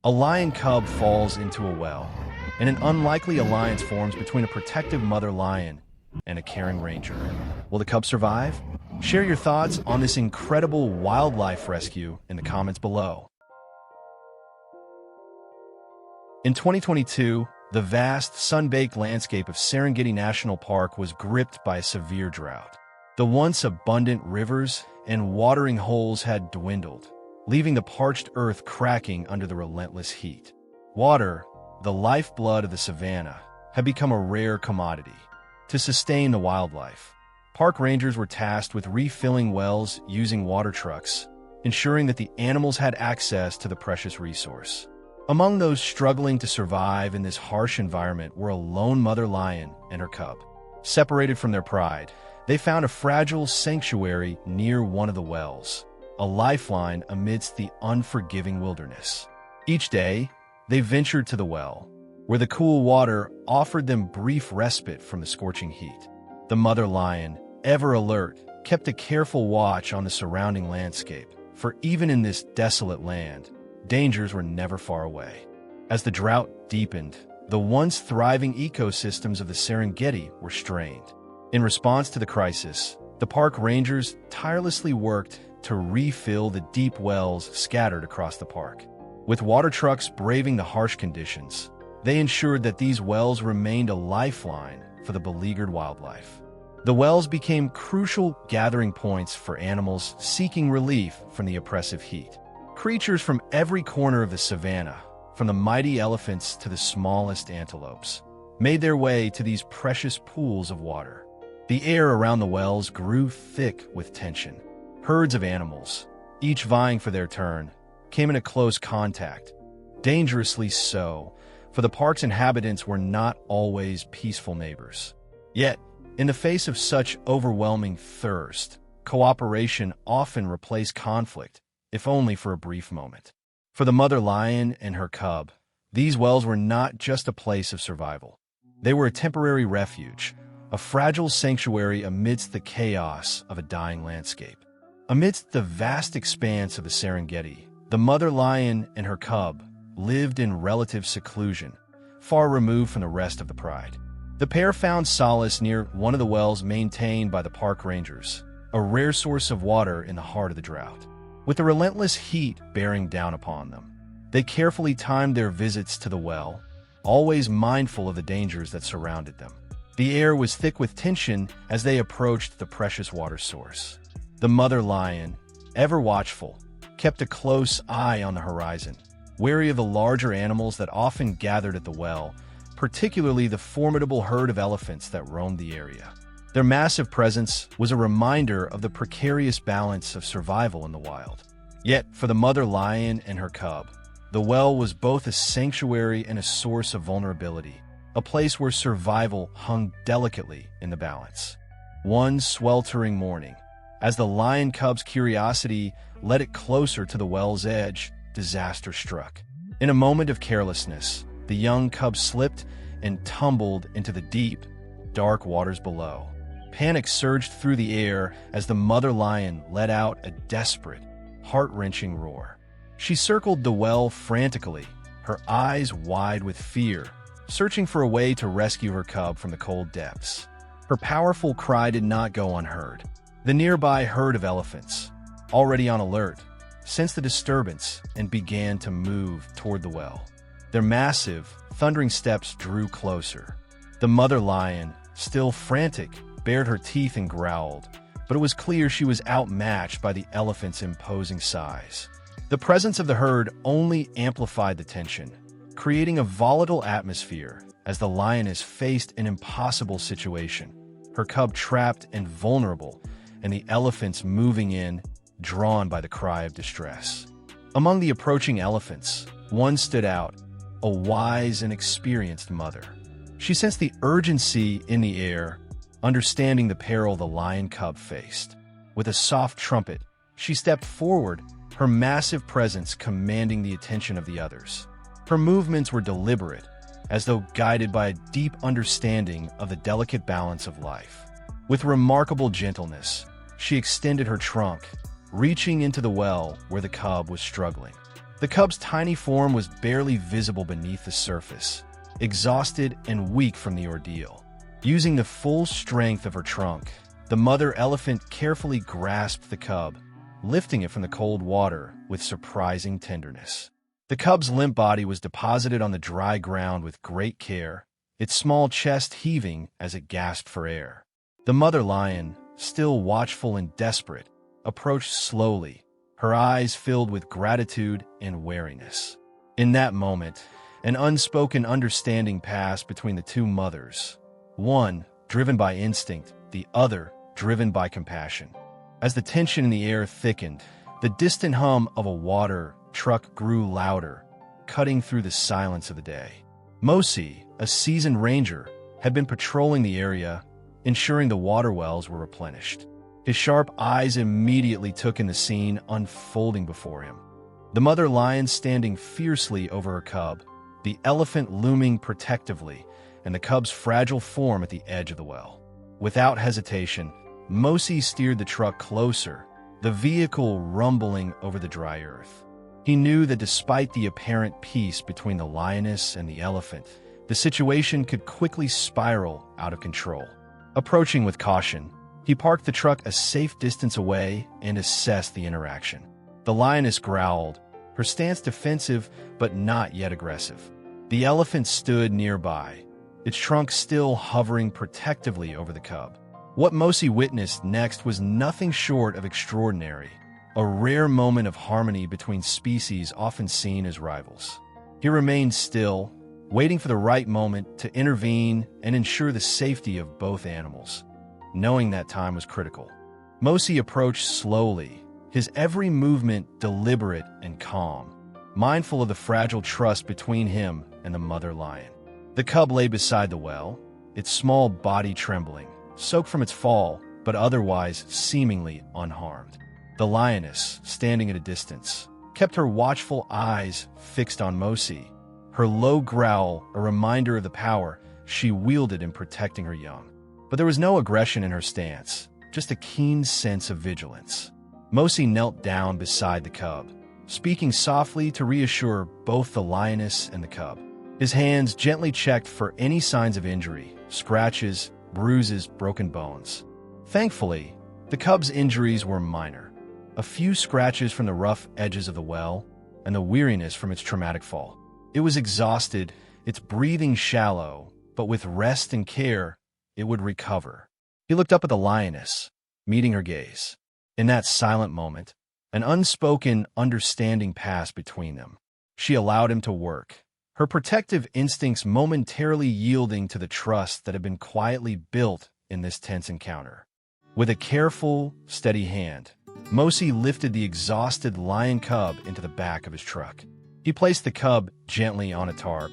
A lion cub falls into a well, and an unlikely alliance forms between a protective mother lion and a caring ranger. Will the cub survive? Share your thoughts on this incredible wildlife rescue in the comments below. In 2022, the vast, sun-baked landscape of Serengeti National Park was gripped by a severe drought. The once abundant rivers and watering holes had dwindled, leaving the parched earth cracking under the relentless heat. Water, the lifeblood of the savanna, had become a rare commodity. To sustain the wildlife, park rangers were tasked with refilling wells using water trucks, ensuring that the animals had access to the precious resource. Among those struggling to survive in this harsh environment were a lone mother lion and her cub. Separated from their pride, they found a fragile sanctuary near one of the wells, a lifeline amidst the unforgiving wilderness. Each day, they ventured to the well, where the cool water offered them brief respite from the scorching heat. The mother lion, ever alert, kept a careful watch on the surrounding landscape, for even in this desolate land, dangers were never far away. As the drought deepened, the once thriving ecosystems of the Serengeti were strained. In response to the crisis, the park rangers tirelessly worked to refill the deep wells scattered across the park. With water trucks braving the harsh conditions, they ensured that these wells remained a lifeline for the beleaguered wildlife. The wells became crucial gathering points for animals seeking relief from the oppressive heat. Creatures from every corner of the savanna, from the mighty elephants to the smallest antelopes, made their way to these precious pools of water. The air around the wells grew thick with tension. Herds of animals, each vying for their turn, came into close contact. Dangerously so, for the park's inhabitants were not always peaceful neighbors. Yet, in the face of such overwhelming thirst, cooperation often replaced conflict, if only for a brief moment. For the mother lion and her cub, these wells were not just a place of survival. They were a temporary refuge, a fragile sanctuary amidst the chaos of a dying landscape. Amidst the vast expanse of the Serengeti, the mother lion and her cub lived in relative seclusion, far removed from the rest of the pride. The pair found solace near one of the wells maintained by the park rangers, a rare source of water in the heart of the drought. With the relentless heat bearing down upon them, they carefully timed their visits to the well, always mindful of the dangers that surrounded them. The air was thick with tension as they approached the precious water source. The mother lion, ever watchful, kept a close eye on the horizon, wary of the larger animals that often gathered at the well, particularly the formidable herd of elephants that roamed the area. Their massive presence was a reminder of the precarious balance of survival in the wild. Yet, for the mother lion and her cub, the well was both a sanctuary and a source of vulnerability, a place where survival hung delicately in the balance. One sweltering morning, as the lion cub's curiosity led it closer to the well's edge, disaster struck. In a moment of carelessness, the young cub slipped and tumbled into the deep, dark waters below. Panic surged through the air as the mother lion let out a desperate, heart-wrenching roar. She circled the well frantically, her eyes wide with fear, searching for a way to rescue her cub from the cold depths. Her powerful cry did not go unheard. The nearby herd of elephants, already on alert, sensed the disturbance and began to move toward the well. Their massive, thundering steps drew closer. The mother lion, still frantic, bared her teeth and growled, but it was clear she was outmatched by the elephant's imposing size. The presence of the herd only amplified the tension, creating a volatile atmosphere as the lioness faced an impossible situation, her cub trapped and vulnerable, and the elephants moving in, drawn by the cry of distress. Among the approaching elephants, one stood out, a wise and experienced mother. She sensed the urgency in the air, understanding the peril the lion cub faced. With a soft trumpet, she stepped forward, her massive presence commanding the attention of the others. Her movements were deliberate, as though guided by a deep understanding of the delicate balance of life. With remarkable gentleness, she extended her trunk, reaching into the well where the cub was struggling. The cub's tiny form was barely visible beneath the surface, exhausted and weak from the ordeal. Using the full strength of her trunk, the mother elephant carefully grasped the cub, lifting it from the cold water with surprising tenderness. The cub's limp body was deposited on the dry ground with great care, its small chest heaving as it gasped for air. The mother lion, still watchful and desperate, approached slowly, her eyes filled with gratitude and wariness. In that moment, an unspoken understanding passed between the two mothers, one driven by instinct, the other driven by compassion. As the tension in the air thickened, the distant hum of a water truck grew louder, cutting through the silence of the day. Mosi, a seasoned ranger, had been patrolling the area, ensuring the water wells were replenished. His sharp eyes immediately took in the scene unfolding before him. The mother lion standing fiercely over her cub, the elephant looming protectively, and the cub's fragile form at the edge of the well. Without hesitation, Mosi steered the truck closer, the vehicle rumbling over the dry earth. He knew that despite the apparent peace between the lioness and the elephant, the situation could quickly spiral out of control. Approaching with caution, he parked the truck a safe distance away and assessed the interaction. The lioness growled, her stance defensive but not yet aggressive. The elephant stood nearby, its trunk still hovering protectively over the cub. What Mosi witnessed next was nothing short of extraordinary, a rare moment of harmony between species often seen as rivals. He remained still, waiting for the right moment to intervene and ensure the safety of both animals. Knowing that time was critical, Mosi approached slowly, his every movement deliberate and calm, mindful of the fragile trust between him and the mother lion. The cub lay beside the well, its small body trembling, soaked from its fall, but otherwise seemingly unharmed. The lioness, standing at a distance, kept her watchful eyes fixed on Mosi, her low growl a reminder of the power she wielded in protecting her young. But there was no aggression in her stance, just a keen sense of vigilance. Mosi knelt down beside the cub, speaking softly to reassure both the lioness and the cub. His hands gently checked for any signs of injury, scratches, bruises, broken bones. Thankfully, the cub's injuries were minor. A few scratches from the rough edges of the well, and the weariness from its traumatic fall. It was exhausted, its breathing shallow, but with rest and care, it would recover. He looked up at the lioness, meeting her gaze. In that silent moment, an unspoken understanding passed between them. She allowed him to work, her protective instincts momentarily yielding to the trust that had been quietly built in this tense encounter. With a careful, steady hand, Mosi lifted the exhausted lion cub into the back of his truck. He placed the cub gently on a tarp,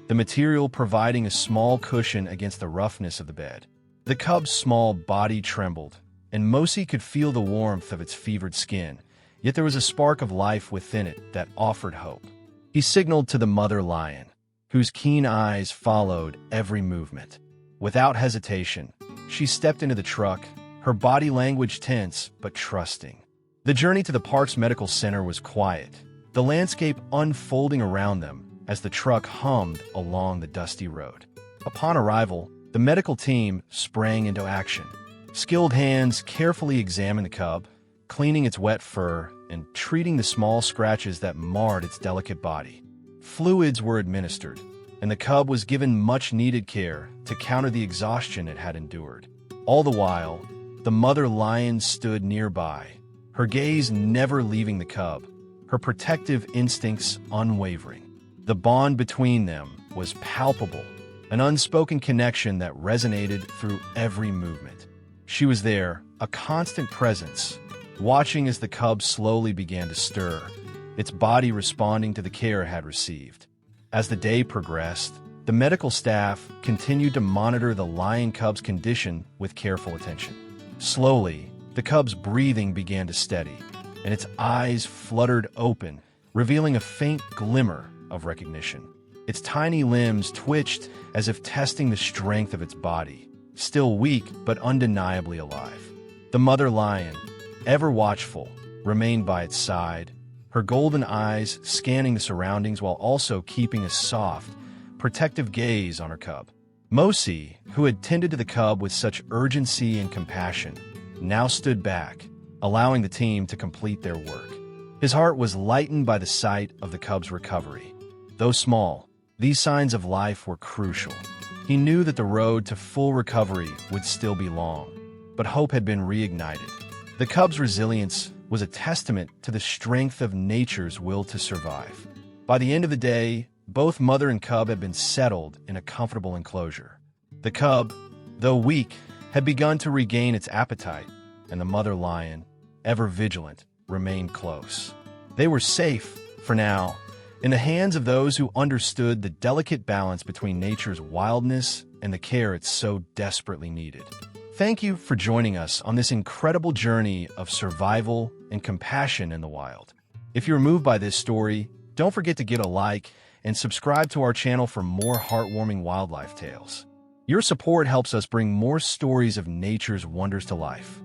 the material providing a small cushion against the roughness of the bed. The cub's small body trembled, and Mosi could feel the warmth of its fevered skin, yet there was a spark of life within it that offered hope. He signaled to the mother lion, whose keen eyes followed every movement. Without hesitation, she stepped into the truck, her body language tense but trusting. The journey to the park's medical center was quiet, the landscape unfolding around them as the truck hummed along the dusty road. Upon arrival, the medical team sprang into action. Skilled hands carefully examined the cub, cleaning its wet fur and treating the small scratches that marred its delicate body. Fluids were administered, and the cub was given much-needed care to counter the exhaustion it had endured. All the while, the mother lion stood nearby, her gaze never leaving the cub, her protective instincts unwavering. The bond between them was palpable, an unspoken connection that resonated through every movement. She was there, a constant presence, watching as the cub slowly began to stir, its body responding to the care it had received. As the day progressed, the medical staff continued to monitor the lion cub's condition with careful attention. Slowly, the cub's breathing began to steady, and its eyes fluttered open, revealing a faint glimmer of recognition. Its tiny limbs twitched as if testing the strength of its body, still weak but undeniably alive. The mother lion, ever watchful, remained by its side, her golden eyes scanning the surroundings while also keeping a soft, protective gaze on her cub. Mosi, who had tended to the cub with such urgency and compassion, now stood back, allowing the team to complete their work. His heart was lightened by the sight of the cub's recovery. Though small, these signs of life were crucial. He knew that the road to full recovery would still be long, but hope had been reignited. The cub's resilience was a testament to the strength of nature's will to survive. By the end of the day, both mother and cub had been settled in a comfortable enclosure. The cub, though weak, had begun to regain its appetite, and the mother lion, ever vigilant, remained close. They were safe, for now, in the hands of those who understood the delicate balance between nature's wildness and the care it so desperately needed. Thank you for joining us on this incredible journey of survival and compassion in the wild. If you're moved by this story, don't forget to give it a like and subscribe to our channel for more heartwarming wildlife tales. Your support helps us bring more stories of nature's wonders to life.